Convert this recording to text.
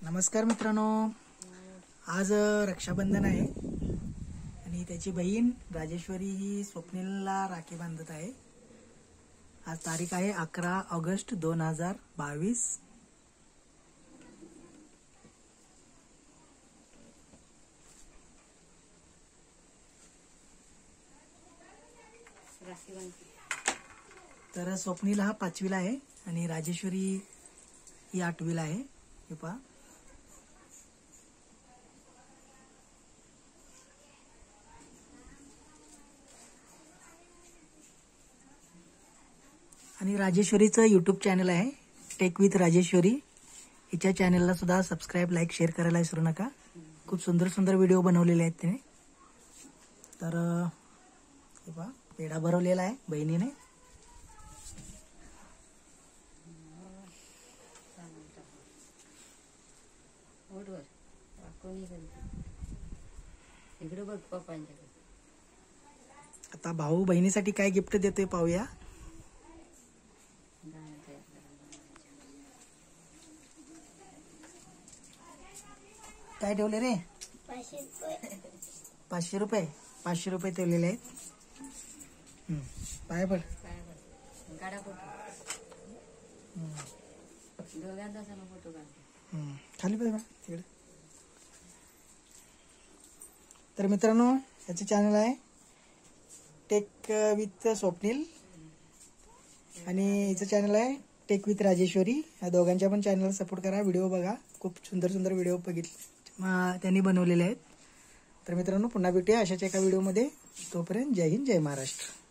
नमस्कार मित्रांनो, आज रक्षाबंधन आहे आणि त्याची बहीण राजेश्वरी ही स्वप्नीलला राखी बांधत आहे। आज तारीख आहे 11 ऑगस्ट 2022। तर स्वप्नील हा 5वीला आहे आणि राजेश्वरी ही 8वीला आहे। हे पहा, आणि राजेश्वरीचं यूट्यूब चॅनल आहे टेक विथ राजेश्वरी। हिच्या चॅनलला सुद्धा सबस्क्राइब, लाईक, शेअर करायला विसरू नका। खूप सुंदर सुंदर व्हिडिओ बनवलेले आहेत तिने। तर हे पहा, पेढा भरवलेला आहे बहिणीने। आता भाऊ बहिणीसाठी काय गिफ्ट देतोय पाहूया। काय ठेवले रे? 500 रुपये। 500 रुपये ठेवलेले आहेत। पाय पड। खाली बघा तिकडे। तर मित्रांनो, याचे चॅनल आहे टेक विथ स्वप्नील आणि हिचं चॅनल आहे टेक विथ राजेश्वरी। या दोघांच्या पण चॅनलला सपोर्ट करा, व्हिडिओ बघा। खूप सुंदर सुंदर व्हिडिओ त्यांनी बनवलेले आहेत। तर मित्रांनो, पुन्हा भेटूया अशाच एका व्हिडिओमध्ये। तोपर्यंत जय हिंद, जय महाराष्ट्र।